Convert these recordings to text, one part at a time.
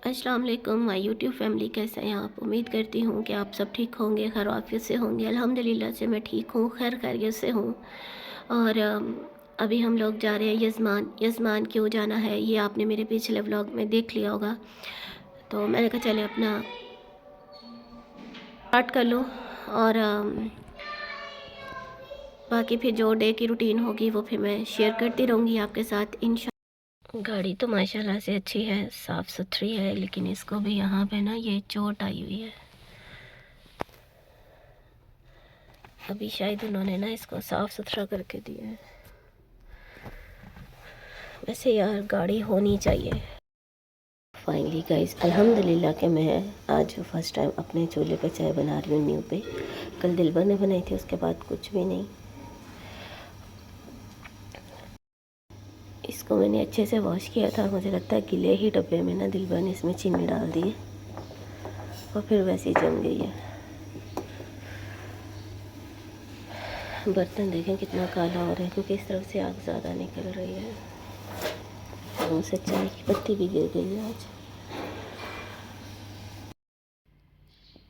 अस्सलाम वालेकुम my YouTube family, कैसे हैं आप। उम्मीद करती हूँ कि आप सब ठीक होंगे, खैर आफियत से होंगे। अल्हम्दुलिल्लाह से मैं ठीक हूँ, खैर खैरियत से हूँ। और अभी हम लोग जा रहे हैं यज़मान। यज़मान क्यों जाना है ये आपने मेरे पिछले व्लॉग में देख लिया होगा, तो मैंने कहा चले अपना स्टार्ट कर लूँ। और बाकी फिर जो डे की रूटीन होगी वो फिर मैं शेयर करती रहूँगी आपके साथ इंशाल्लाह। गाड़ी तो माशाल्लाह से अच्छी है, साफ़ सुथरी है, लेकिन इसको भी यहाँ पे ना ये चोट आई हुई है। अभी शायद उन्होंने ना इसको साफ़ सुथरा करके दिया है। वैसे यार गाड़ी होनी चाहिए। फाइनली गाइस अल्हम्दुलिल्लाह कि मैं आज फर्स्ट टाइम अपने चूल्हे पे चाय बना रही हूँ न्यू पे। कल दिलबर ने बनाई थी, उसके बाद कुछ भी नहीं। इसको मैंने अच्छे से वॉश किया था, मुझे लगता है गिले ही डब्बे में ना दिलबर ने इसमें चीनी डाल दी है और फिर वैसे ही जम गई है। बर्तन देखें कितना काला हो रहा है क्योंकि इस तरफ से आग ज़्यादा निकल रही है। मुँह से चाय की पत्ती भी गिर गई है आज।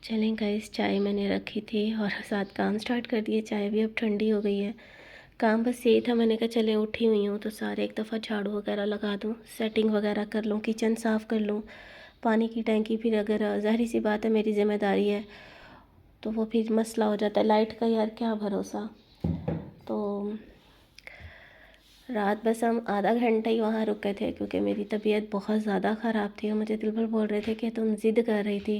चलें गाइस, चाय मैंने रखी थी और साथ काम स्टार्ट कर दिए। चाय भी अब ठंडी हो गई है। काम बस यही था, मैंने कहा चले उठी हुई हूँ तो सारे एक दफ़ा झाड़ू वगैरह लगा दूँ, सेटिंग वगैरह कर लूँ, किचन साफ़ कर लूँ। पानी की टंकी फिर अगर ज़ाहिर सी बात है मेरी ज़िम्मेदारी है तो वो फिर मसला हो जाता है। लाइट का यार क्या भरोसा। तो रात बस हम आधा घंटा ही वहाँ रुके थे क्योंकि मेरी तबीयत बहुत ज़्यादा ख़राब थी और मुझे दिलबर बोल रहे थे कि तुम ज़िद कर रही थी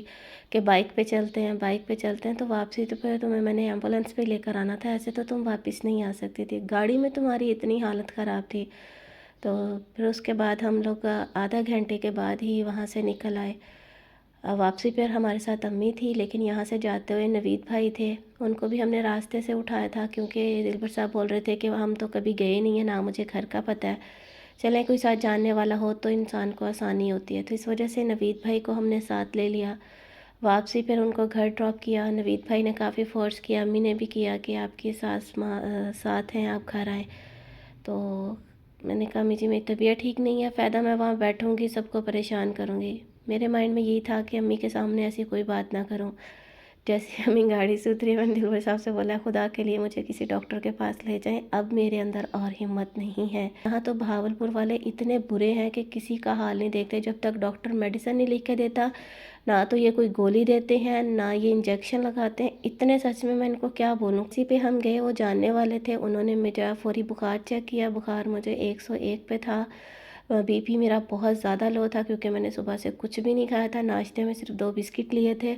कि बाइक पे चलते हैं, बाइक पे चलते हैं। तो वापसी तो फिर तुम्हें मैंने एम्बुलेंस पे लेकर आना था, ऐसे तो तुम वापस नहीं आ सकती थी, गाड़ी में तुम्हारी इतनी हालत ख़राब थी। तो फिर उसके बाद हम लोग आधा घंटे के बाद ही वहाँ से निकल आए। वापसी पर हमारे साथ अम्मी थी, लेकिन यहाँ से जाते हुए नवीद भाई थे, उनको भी हमने रास्ते से उठाया था क्योंकि दिलबर साहब बोल रहे थे कि हम तो कभी गए नहीं है, ना मुझे घर का पता है, चलें कोई साथ जानने वाला हो तो इंसान को आसानी होती है। तो इस वजह से नवीद भाई को हमने साथ ले लिया। वापसी फिर उनको घर ड्रॉप किया। नवीद भाई ने काफ़ी फ़ोर्स किया, अम्मी ने भी किया कि आपकी सास माँ साथ हैं, आप घर आएँ। तो मैंने कहा अम्मी जी मेरी तबीयत ठीक नहीं है, फ़ायदा मैं वहाँ बैठूँगी सबको परेशान करूँगी। मेरे माइंड में यही था कि अम्मी के सामने ऐसी कोई बात ना करूँ। जैसे अम्मी गाड़ी से उतरी, मैंने दिलबर साहब से बोला खुदा के लिए मुझे किसी डॉक्टर के पास ले जाएं, अब मेरे अंदर और हिम्मत नहीं है। यहाँ तो भावलपुर वाले इतने बुरे हैं कि किसी का हाल नहीं देखते। जब तक डॉक्टर मेडिसिन नहीं लिख के देता, ना तो ये कोई गोली देते हैं, ना ये इंजेक्शन लगाते हैं। इतने सच में मैं इनको क्या बोलूँ। किसी पे हम गए, वो जानने वाले थे, उन्होंने मेरा फौरी बुखार चेक किया। बुखार मुझे 101 पे था। बीपी मेरा बहुत ज़्यादा लो था क्योंकि मैंने सुबह से कुछ भी नहीं खाया था, नाश्ते में सिर्फ 2 बिस्किट लिए थे।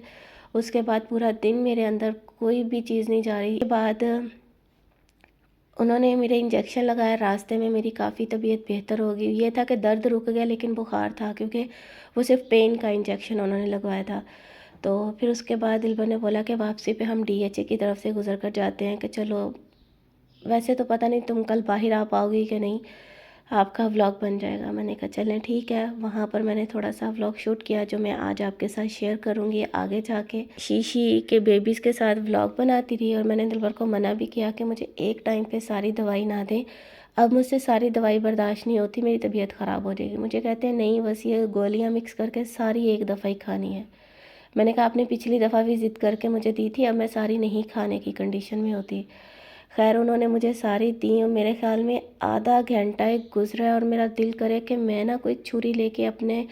उसके बाद पूरा दिन मेरे अंदर कोई भी चीज़ नहीं जा रही। के बाद उन्होंने मेरे इंजेक्शन लगाया, रास्ते में मेरी काफ़ी तबीयत बेहतर हो गई। ये था कि दर्द रुक गया लेकिन बुखार था, क्योंकि वो सिर्फ पेन का इंजेक्शन उन्होंने लगवाया था। तो फिर उसके बाद दिलबर ने बोला कि वापसी पे हम डीएचए की तरफ से गुजर कर जाते हैं कि चलो, वैसे तो पता नहीं तुम कल बाहर आ पाओगी कि नहीं, आपका व्लॉग बन जाएगा। मैंने कहा चलें ठीक है। वहाँ पर मैंने थोड़ा सा व्लॉग शूट किया जो मैं आज आपके साथ शेयर करूँगी आगे जाके। शीशी के बेबीज़ के साथ व्लॉग बनाती रही और मैंने दिलबर को मना भी किया कि मुझे एक टाइम पे सारी दवाई ना दें, अब मुझसे सारी दवाई बर्दाश्त नहीं होती, मेरी तबीयत ख़राब हो जाएगी। मुझे कहते हैं नहीं, बस ये गोलियाँ मिक्स करके सारी एक दफ़ा ही खानी है। मैंने कहा आपने पिछली दफ़ा भी ज़िद करके मुझे दी थी, अब मैं सारी नहीं खाने की कंडीशन में होती। खैर उन्होंने मुझे सारी दी और मेरे ख़्याल में आधा घंटा एक गुजरा और मेरा दिल करे कि मैं ना कोई छुरी लेके अपने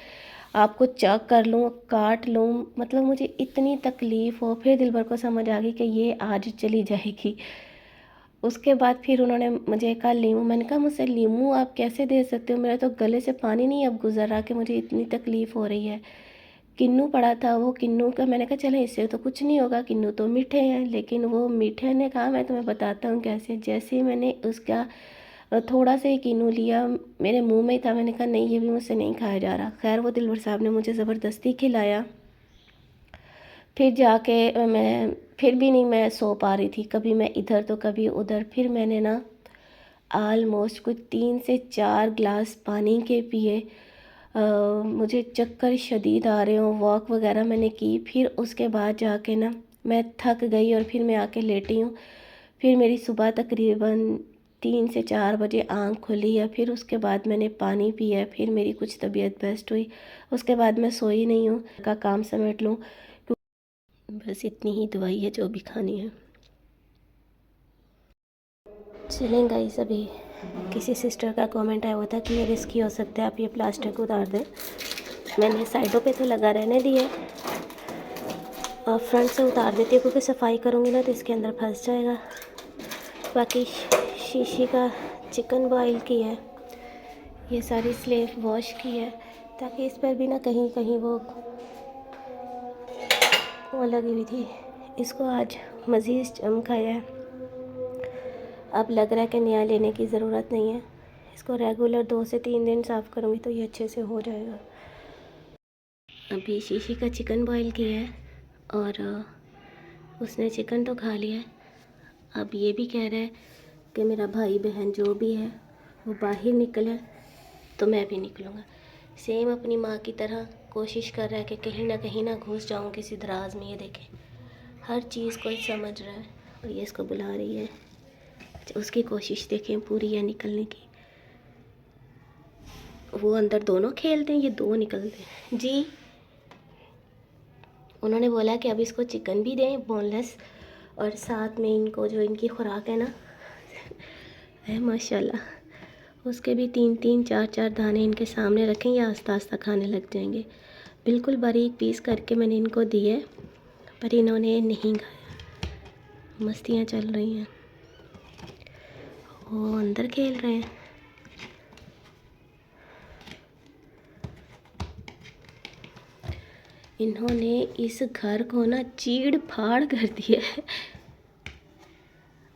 आप को चक कर लूँ, काट लूँ। मतलब मुझे इतनी तकलीफ़ हो। फिर दिलबर को समझ आ गई कि ये आज चली जाएगी। उसके बाद फिर उन्होंने मुझे कहा लीमू, मैंने कहा मुझसे लीमू आप कैसे दे सकते हो, मेरे तो गले से पानी नहीं अब गुजर रहा कि मुझे इतनी तकलीफ़ हो रही है। किन्नू पड़ा था, वो किन्नू का मैंने कहा चले इससे तो कुछ नहीं होगा, किन्नू तो मीठे हैं। लेकिन वो मीठे ने कहा मैं तुम्हें बताता हूँ कैसे। जैसे ही मैंने उसका थोड़ा सा ही किन्नू लिया, मेरे मुंह में ही था, मैंने कहा नहीं ये भी मुझसे नहीं खाया जा रहा। खैर वो दिलबर साहब ने मुझे ज़बरदस्ती खिलाया। फिर जाके मैं फिर भी नहीं मैं सो पा रही थी, कभी मैं इधर तो कभी उधर। फिर मैंने ना आलमोस्ट कुछ 3 से 4 गिलास पानी के पिए। मुझे चक्कर शदीद आ रहे हों, वॉक वगैरह मैंने की। फिर उसके बाद जाके ना मैं थक गई और फिर मैं आके लेटी हूँ। फिर मेरी सुबह तकरीबन 3 से 4 बजे आँख खुली है, फिर उसके बाद मैंने पानी पिया, फिर मेरी कुछ तबीयत बेस्ट हुई। उसके बाद मैं सोई नहीं हूँ का काम समेट लूँ। बस इतनी ही दवाई है जो भी खानी है। चलें गाइस, अभी किसी सिस्टर का कमेंट आया हुआ था कि ये रिस्की हो सकता है, आप ये प्लास्टिक उतार दें। मैंने साइडों पे तो लगा रहने दिया, और फ्रंट से उतार देती हूँ क्योंकि सफाई करूँगी ना तो इसके अंदर फंस जाएगा। बाकी शीशी का चिकन बॉयल की है, ये सारी स्लेव वॉश की है, ताकि इस पर भी ना कहीं कहीं वो लगी हुई थी। इसको आज मज़ीद चमकाया है। अब लग रहा है कि नया लेने की ज़रूरत नहीं है। इसको रेगुलर 2 से 3 दिन साफ़ करूँगी तो ये अच्छे से हो जाएगा। अभी शीशी का चिकन बॉयल किया है, और उसने चिकन तो खा लिया है। अब ये भी कह रहा है कि मेरा भाई बहन जो भी है वो बाहर निकले तो मैं भी निकलूँगा। सेम अपनी माँ की तरह कोशिश कर रहा है कि कहीं ना घुस जाऊँ किसी दराज में। ये देखें, हर चीज़ को समझ रहा है, और ये इसको बुला रही है। उसकी कोशिश देखें पूरी है निकलने की। वो अंदर दोनों खेलते हैं, ये दो निकलते हैं जी। उन्होंने बोला कि अब इसको चिकन भी दें बोनलेस, और साथ में इनको जो इनकी खुराक है ना है माशाल्लाह, उसके भी 3-3 4-4 दाने इनके सामने रखें, या आस्ता आस्ता खाने लग जाएंगे। बिल्कुल बारीक पीस करके मैंने इनको दिए, पर इन्होंने नहीं खाया। मस्तियाँ चल रही हैं, वो अंदर खेल रहे हैं। इन्होंने इस घर को ना चीड़ फाड़ कर दिया है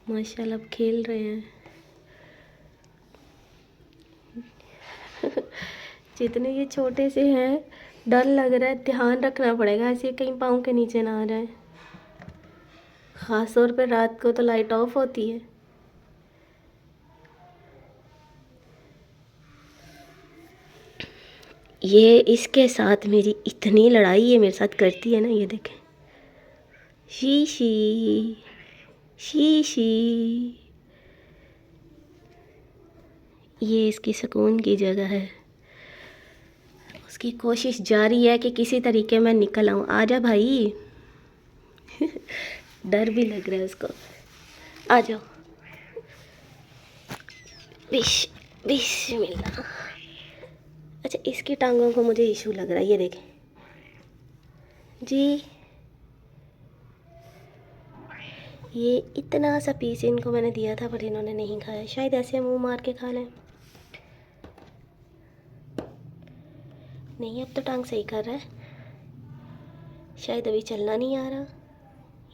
माशाल्लाह। अब खेल रहे हैं जितने ये छोटे से हैं, डर लग रहा है, ध्यान रखना पड़ेगा ऐसे कहीं पाँव के नीचे ना आ जाए। ख़ास तौर पे रात को तो लाइट ऑफ होती है। ये इसके साथ मेरी इतनी लड़ाई ये मेरे साथ करती है ना, ये देखें। शीशी शीशी, ये इसकी सुकून की जगह है। उसकी कोशिश जारी है कि किसी तरीके में निकल आऊँ। आजा भाई डर भी लग रहा है उसको। आ जाओ, बिस्मिल्लाह। अच्छा, इसकी टांगों को मुझे इशू लग रहा है, ये देखें जी। ये इतना सा पीस इनको मैंने दिया था, पर इन्होंने नहीं खाया। शायद ऐसे मुंह मार के खा लें। नहीं, अब तो टांग सही कर रहा है, शायद अभी चलना नहीं आ रहा।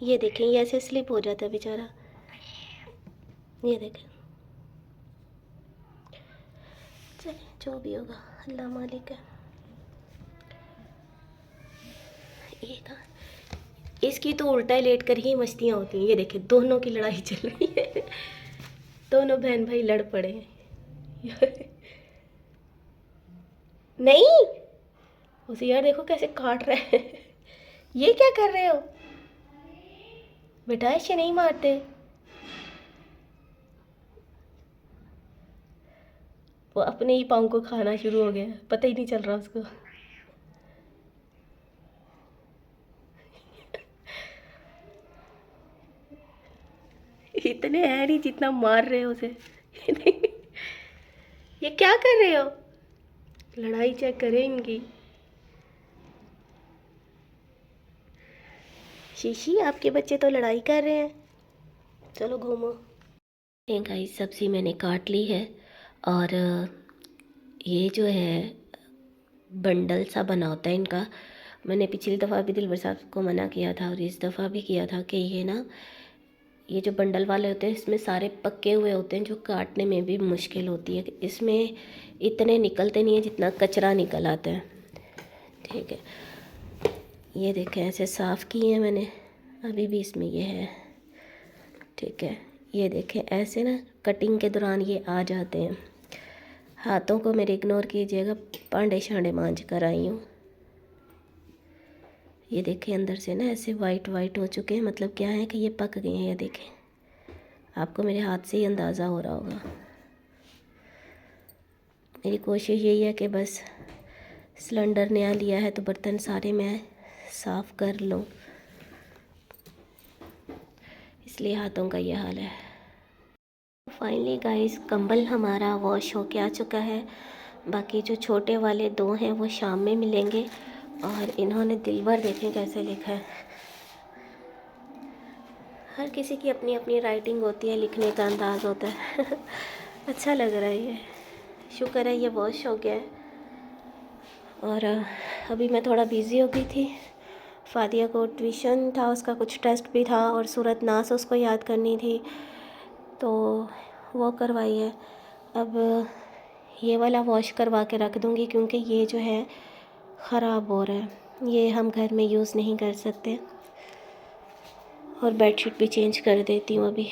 ये देखें, ये ऐसे स्लिप हो जाता है बेचारा। ये देखें, चले जो भी होगा अल्लाह मालिक है। ये कहा, इसकी तो उल्टा ही लेट कर ही मस्तियाँ होती हैं। ये देखें, दोनों की लड़ाई चल रही है दोनों बहन भाई लड़ पड़े हैं नहीं, उसे यार देखो कैसे काट रहे हैं ये क्या कर रहे हो बेटा, ऐसे नहीं मारते। वो अपने ही पाँव को खाना शुरू हो गया, पता ही नहीं चल रहा उसको। इतने हैं नहीं जितना मार रहे हो उसे ये क्या कर रहे हो? लड़ाई चेक करें इनकी। शीशी, आपके बच्चे तो लड़ाई कर रहे हैं, चलो घूमो। गाइस, सब्ज़ी मैंने काट ली है, और ये जो है बंडल सा बना होता है इनका। मैंने पिछली दफ़ा भी दिलबर साहब को मना किया था, और इस दफ़ा भी किया था कि ये ना, ये जो बंडल वाले होते हैं इसमें सारे पके हुए होते हैं, जो काटने में भी मुश्किल होती है। इसमें इतने निकलते नहीं है जितना कचरा निकल आता है। ठीक है, ये देखें ऐसे साफ़ किए हैं मैंने, अभी भी इसमें ये है। ठीक है, ये देखें ऐसे ना कटिंग के दौरान ये आ जाते हैं। हाथों को मेरे इग्नोर कीजिएगा, पांडे शांडे मांझ कर आई हूँ। ये देखें अंदर से ना ऐसे वाइट वाइट हो चुके हैं, मतलब क्या है कि ये पक गए हैं। ये देखें आपको मेरे हाथ से ही अंदाज़ा हो रहा होगा। मेरी कोशिश यही है कि बस सिलेंडर नया लिया है तो बर्तन सारे मैं साफ़ कर लूँ, इसलिए हाथों का ये हाल है। फाइनली गाइस, कंबल हमारा वॉश होके आ चुका है। बाकी जो छोटे वाले 2 हैं वो शाम में मिलेंगे। और इन्होंने दिलबर देखें कैसे लिखा है। हर किसी की अपनी अपनी राइटिंग होती है, लिखने का अंदाज़ होता है। अच्छा लग रहा है ये। शुक्र है ये वॉश हो गया है। और अभी मैं थोड़ा बिज़ी हो गई थी। फादिया को ट्यूशन था, उसका कुछ टेस्ट भी था और सूरत नास उसको याद करनी थी, तो वो करवाई है। अब ये वाला वॉश करवा के रख दूँगी क्योंकि ये जो है ख़राब हो रहा है, ये हम घर में यूज़ नहीं कर सकते। और बेडशीट भी चेंज कर देती हूँ अभी।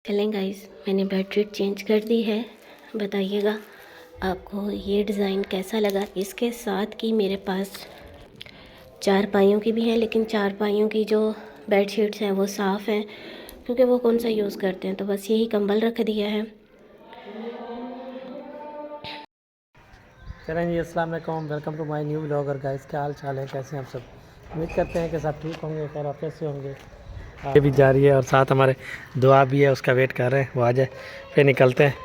चलें गाइस, मैंने बेडशीट चेंज कर दी है। बताइएगा आपको ये डिज़ाइन कैसा लगा। इसके साथ की मेरे पास 4 पाइयों की भी हैं, लेकिन 4 पाइयों की जो बेडशीट्स हैं वो साफ़ हैं क्योंकि वो कौन सा यूज़ करते हैं, तो बस यही कंबल रख दिया है। चलें जी, अस्सलाम वालेकुम, welcome to my new vlogger guys. क्या हाल चाल है, कैसे हैं आप सब? उम्मीद करते हैं कि सब ठीक होंगे, खैर आप कैसे होंगे। ये भी जा रही है और साथ हमारे दुआ भी है, उसका वेट कर रहे हैं, वो आ जाए फिर निकलते हैं।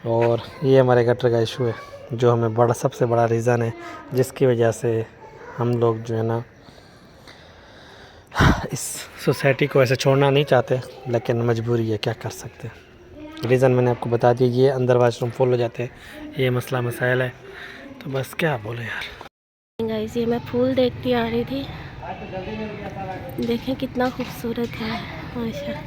और ये हमारे गटर का इशू है जो हमें सबसे बड़ा रीज़न है जिसकी वजह से हम लोग जो है ना इस सोसाइटी को ऐसे छोड़ना नहीं चाहते, लेकिन मजबूरी है, क्या कर सकते हैं। रीज़न मैंने आपको बता दिया, ये अंदर वाशरूम फुल हो जाते हैं, ये मसला मसाइल है, तो बस क्या बोले यार। गाइस, ये मैं फूल देखती आ रही थी, देखें कितना खूबसूरत है माशा।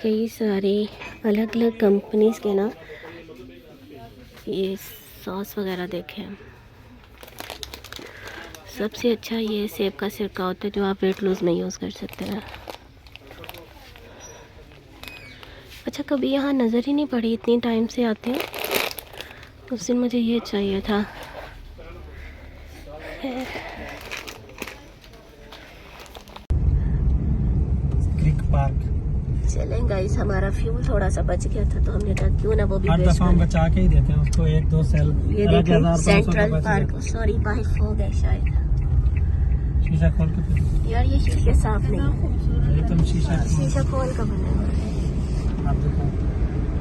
कई सारे अलग अलग कंपनीज के ना ये सॉस वगैरह देखे हैं। सबसे अच्छा ये सेब का सिरका होता है जो आप वेट लूज़ में यूज़ कर सकते हैं। अच्छा, कभी यहाँ नज़र ही नहीं पड़ी, इतनी टाइम से आते हैं। उस दिन मुझे ये चाहिए था। क्रिक पार्क। चलें गाइस, हमारा फ्यूल थोड़ा सा बच गया था तो हमने कहा क्यों ना वो भी हर दफा हम बचा के ही देते हैं उसको, 1-2 सेल। ये देखिए central park, sorry by fog है शायद। शीशा खोल के यार ये शीशे साफ नहीं है, ये तुम शीशा खोल कर बना है। आप देखो,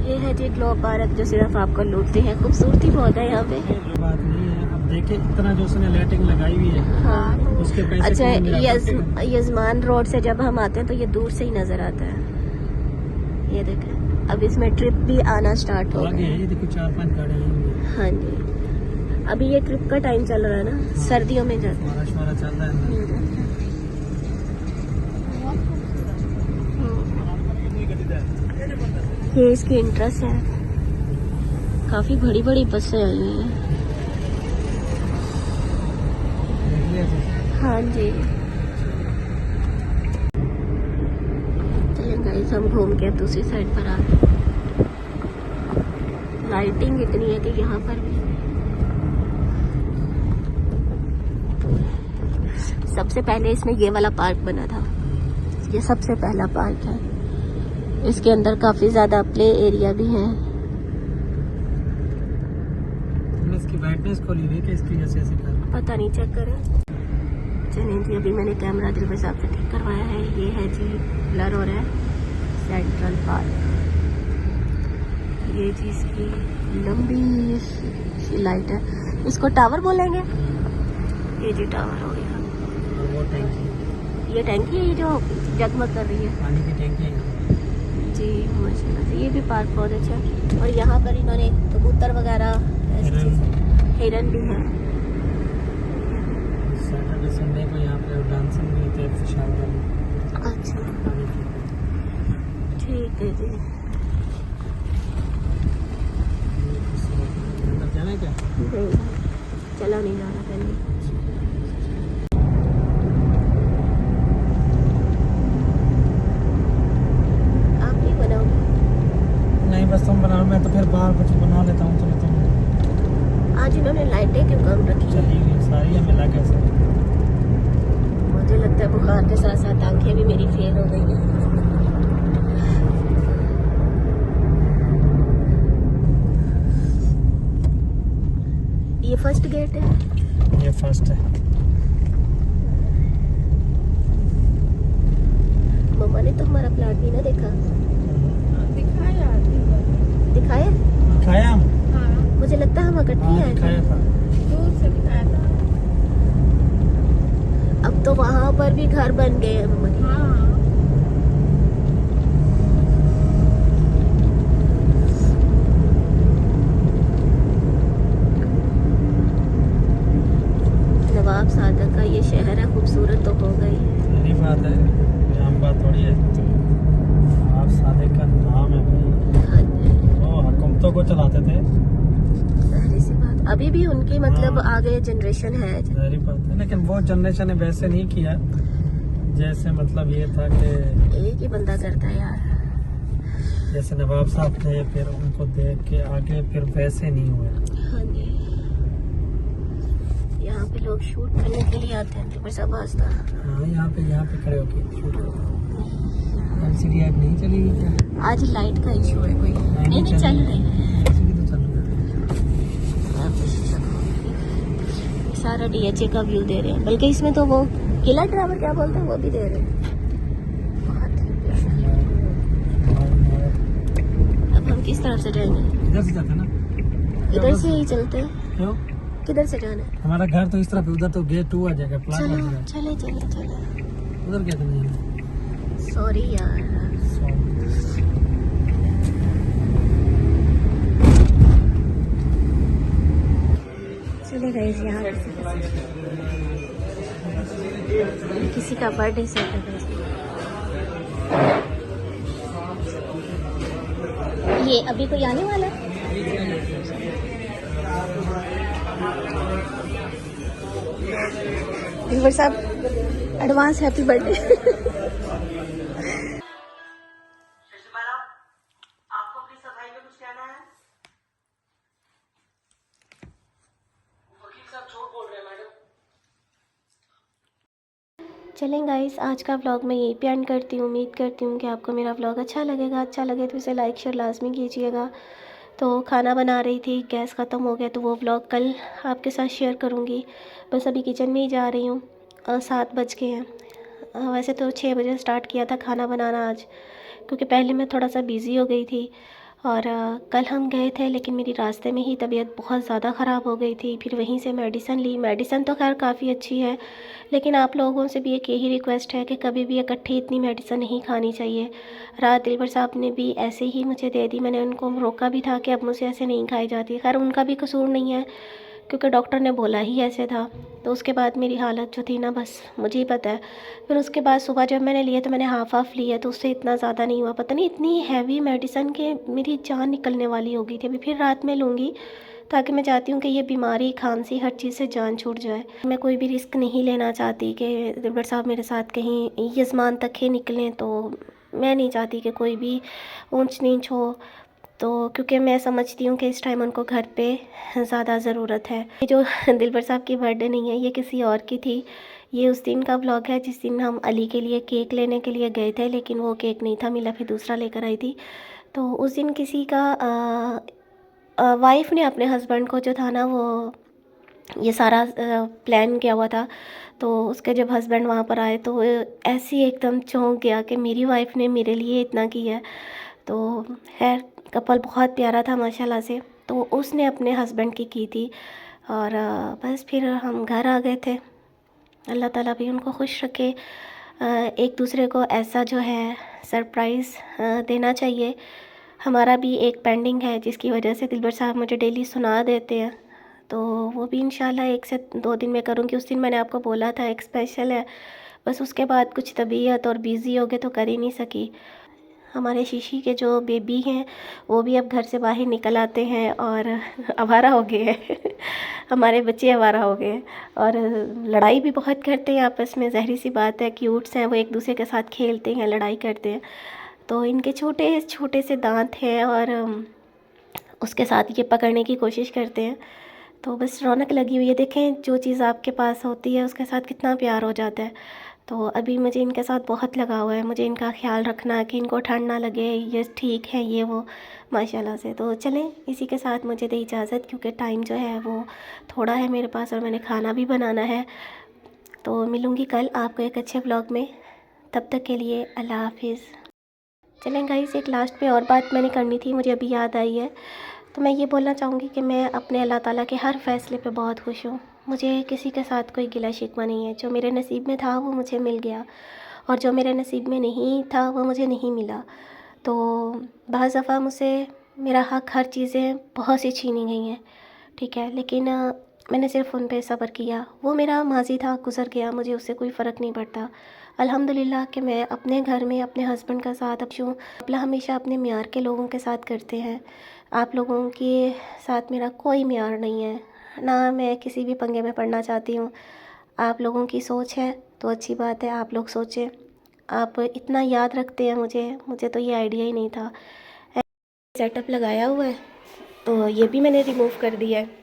ये है जी ग्लो पार्क जो सिर्फ आपको लूटते हैं। खूबसूरती बहुत है यहाँ पे, बात नहीं है। अब देखे इतना जो उसने लाइटिंग लगाई हुई है, हाँ उसके पैसे। अच्छा, यजमान रोड से जब हम आते हैं तो ये दूर से ही नजर आता है। ये देखें, अब इसमें ट्रिप भी आना स्टार्ट हो गया है। ये देखो 4-5 गाड़ियाँ हैं। हाँ जी, अभी ये ट्रिप का टाइम चल रहा है ना, हाँ। सर्दियों में जाते हैं, चल रहा है। ये इसकी इंटरेस्ट है। काफी बड़ी बड़ी बसें आई हुई हैं। हाँ जी, चलें गाइस, हम घूम के दूसरी साइड पर आ गए। लाइटिंग इतनी है कि यहाँ पर भी सबसे पहले इसमें ये वाला पार्क बना था। ये सबसे पहला पार्क है। इसके अंदर काफी ज्यादा प्ले एरिया भी है। इसकी ब्राइटनेस खोली हुई है कि इसकी वजह से ऐसे कर, पता नहीं, चेक करें। चलिए जी, अभी मैंने कैमरा दिल बजा के ठीक करवाया है। ये है जी ब्लर हो रहा है सेंट्रल पार्क। ये जी इसकी लंबी सी लाइट है, इसको टावर बोलेंगे। ये जी टावर हो गया। और वो टैंकी, ये टैंकी है जो जगमग कर रही है, पानी की टैंकी है जी माशाल्लाह से। ये भी पार्क बहुत अच्छा है। और यहाँ पर इन्होंने कबूतर वगैरह, हिरन भी है। सैटरडे संडे को यहाँ पे डांसिंग भी होते हैं, शाम। अच्छा, ठीक है जी। अंदर जाना है क्या? नहीं, चला नहीं जा रहा पहले। आप नहीं बनाओगे? नहीं, बस तुम बनाओ, मैं तो फिर बाहर कुछ बना लेता हूँ। चलो तुम। आज इन्होंने लाइटें क्यों कम रखी है? चलिए सारी है मिला के। मुझे लगता है बुखार के साथ साथ आंखें भी मेरी फेल हो गई हैं। ये फर्स्ट गेट है। ये फर्स्ट है। मम्मा ने तो हमारा प्लाट भी ना देखा। दिखाया दिखाया? दिखाया हम? हाँ, मुझे लगता है हम इकट्ठे ही आए दिखाया थे। था। दूर से दिखाया था। अब तो वहाँ पर भी घर बन गए हैं मम्मा के। हाँ, नवाब सादक का ये शहर है, खूबसूरत तो हो गई। सही बात है, ये आम बात थोड़ी है। आप सादे का नाम है भाई, हाँ जी, वो हुकूमतों को चलाते थे। पहली सी बात, अभी भी उनकी मतलब हाँ। आगे जनरेशन है। सही बात है, लेकिन वो जनरेशन ने वैसे नहीं किया जैसे मतलब ये था कि एक ही बंदा करता है यार। जैसे नवाब साहब थे, फिर उनको देख के आगे फिर वैसे नहीं हुए। हाँ जी, यहाँ पे लोग शूट करने के लिए आते हैं। तो सब वास्ता हाँ, यहाँ पे खड़े होके शूट करो। एलसीडी ऐप नहीं चलेगी क्या? आज लाइट का इशू है कोई? नहीं नहीं, चल रही है। एलसीडी तो चालू है। सारा डीएचए का व्यू दे रहे हैं, बल्कि इसमें तो वो किला ड्राइवर क्या बोलते हैं वो भी दे रहे हैं। बहुत ही प्यारा। अब हम किस तरफ से जाएंगे? इधर से जाते हैं ना? इधर से ही चलते हैं। क्यों? किधर से जाना है? हमारा घर तो इस तरफ है, उधर तो गेट 2 आ जाएगा, प्लाट चलो आ जाएगा। चले चले चले। उधर क्या नहीं है। सॉरी यार। चले गए यहाँ किसी का बर्थडे सेलिब्रेट। ये अभी कोई आने वाला है? वीवर साहब एडवांस हैप्पी बर्थडे। चलें गाइस, आज का व्लॉग मैं यहीं पे एंड करती हूँ। उम्मीद करती हूँ कि आपको मेरा व्लॉग अच्छा लगेगा। अच्छा लगे तो इसे लाइक शेयर लाजमी कीजिएगा। तो खाना बना रही थी, गैस ख़त्म हो गया, तो वो व्लॉग कल आपके साथ शेयर करूँगी। बस अभी किचन में ही जा रही हूँ। 7 बज के हैं। वैसे तो 6 बजे स्टार्ट किया था खाना बनाना आज, क्योंकि पहले मैं थोड़ा सा बिज़ी हो गई थी। और कल हम गए थे, लेकिन मेरी रास्ते में ही तबीयत बहुत ज़्यादा ख़राब हो गई थी। फिर वहीं से मेडिसिन ली। मेडिसिन तो खैर काफ़ी अच्छी है, लेकिन आप लोगों से भी एक यही रिक्वेस्ट है कि कभी भी इकट्ठी इतनी मेडिसिन नहीं खानी चाहिए। रात दिलबर साहब ने भी ऐसे ही मुझे दे दी। मैंने उनको रोका भी था कि अब मुझसे ऐसे नहीं खाई जाती। खैर उनका भी कसूर नहीं है, क्योंकि डॉक्टर ने बोला ही ऐसे था। तो उसके बाद मेरी हालत जो थी ना, बस मुझे ही पता है। फिर उसके बाद सुबह जब मैंने लिए तो मैंने हाफ़ लिया, तो उससे इतना ज़्यादा नहीं हुआ। पता नहीं इतनी हैवी मेडिसिन के मेरी जान निकलने वाली हो गई थी। अभी फिर रात में लूँगी, ताकि मैं चाहती हूँ कि ये बीमारी खांसी हर चीज़ से जान छूट जाए। मैं कोई भी रिस्क नहीं लेना चाहती कि दिलबर साहब मेरे साथ कहीं यज़मान तक ही निकलें। तो मैं नहीं चाहती कि कोई भी ऊंच नीच हो, तो क्योंकि मैं समझती हूँ कि इस टाइम उनको घर पे ज़्यादा ज़रूरत है। ये जो दिलबर साहब की बर्थडे नहीं है, ये किसी और की थी। ये उस दिन का व्लॉग है जिस दिन हम अली के लिए केक लेने के लिए गए थे, लेकिन वो केक नहीं था मिला, फिर दूसरा लेकर आई थी। तो उस दिन किसी का वाइफ ने अपने हस्बैंड को जो था ना, वो ये सारा प्लान किया हुआ था। तो उसके जब हस्बैंड वहाँ पर आए तो ऐसे ही एकदम चौंक गया कि मेरी वाइफ ने मेरे लिए इतना किया है। तो खैर कपल बहुत प्यारा था माशाल्लाह से, तो उसने अपने हस्बैंड की थी। और बस फिर हम घर आ गए थे। अल्लाह ताला भी उनको खुश रखे। एक दूसरे को ऐसा जो है सरप्राइज़ देना चाहिए। हमारा भी एक पेंडिंग है, जिसकी वजह से दिलबर साहब मुझे डेली सुना देते हैं। तो वो भी इंशाल्लाह 1 से 2 दिन में करूँगी। उस दिन मैंने आपको बोला था एक स्पेशल है, बस उसके बाद कुछ तबीयत और बिज़ी हो गए तो कर ही नहीं सकी। हमारे शीशी के जो बेबी हैं वो भी अब घर से बाहर निकल आते हैं और आवारा हो गए हैं। हमारे बच्चे आवारा हो गए हैं और लड़ाई भी बहुत करते हैं आपस में। ज़हरी सी बात है, क्यूट्स हैं वो, एक दूसरे के साथ खेलते हैं, लड़ाई करते हैं। तो इनके छोटे छोटे से दांत हैं और उसके साथ ये पकड़ने की कोशिश करते हैं। तो बस रौनक लगी हुई है। देखें, जो चीज़ आपके पास होती है उसके साथ कितना प्यार हो जाता है। तो अभी मुझे इनके साथ बहुत लगा हुआ है, मुझे इनका ख्याल रखना है कि इनको ठंड ना लगे, ये ठीक है ये वो माशाल्लाह से। तो चलें इसी के साथ मुझे दे इजाज़त, क्योंकि टाइम जो है वो थोड़ा है मेरे पास और मैंने खाना भी बनाना है। तो मिलूँगी कल आपको एक अच्छे व्लॉग में, तब तक के लिए अल्लाह हाफिज़। चलें गाइस, एक लास्ट में और बात मैंने करनी थी, मुझे अभी याद आई है। तो मैं ये बोलना चाहूँगी कि मैं अपने अल्लाह ताला के हर फ़ैसले पे बहुत खुश हूँ। मुझे किसी के साथ कोई गिला शिकवा नहीं है। जो मेरे नसीब में था वो मुझे मिल गया, और जो मेरे नसीब में नहीं था वो मुझे नहीं मिला। तो बाज़ दफ़ा मुझसे मेरा हक़, हर चीज़ें बहुत सी छीनी गई हैं, ठीक है, लेकिन मैंने सिर्फ़ उन पे सब्र किया। वो मेरा माज़ी था, गुज़र गया, मुझे उससे कोई फ़र्क नहीं पड़ता। अल्हम्दुलिल्लाह कि मैं अपने घर में अपने हस्बैंड का साथ अब हूँ। अल्लाह हमेशा अपने म्यार के लोगों के साथ करते हैं। आप लोगों के साथ मेरा कोई म्यार नहीं है, ना मैं किसी भी पंगे में पड़ना चाहती हूँ। आप लोगों की सोच है तो अच्छी बात है, आप लोग सोचें। आप इतना याद रखते हैं मुझे तो ये आइडिया ही नहीं था। सेटअप लगाया हुआ है तो ये भी मैंने रिमूव कर दिया है।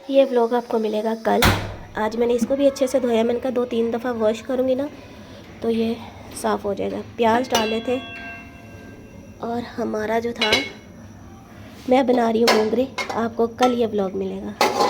ये व्लॉग आपको मिलेगा कल। आज मैंने इसको भी अच्छे से धोया, मैंने कहा 2-3 दफ़ा वॉश करूँगी ना तो ये साफ़ हो जाएगा। प्याज डाले थे, और हमारा जो था, मैं बना रही हूँ मोंगरे। आपको कल ये व्लॉग मिलेगा।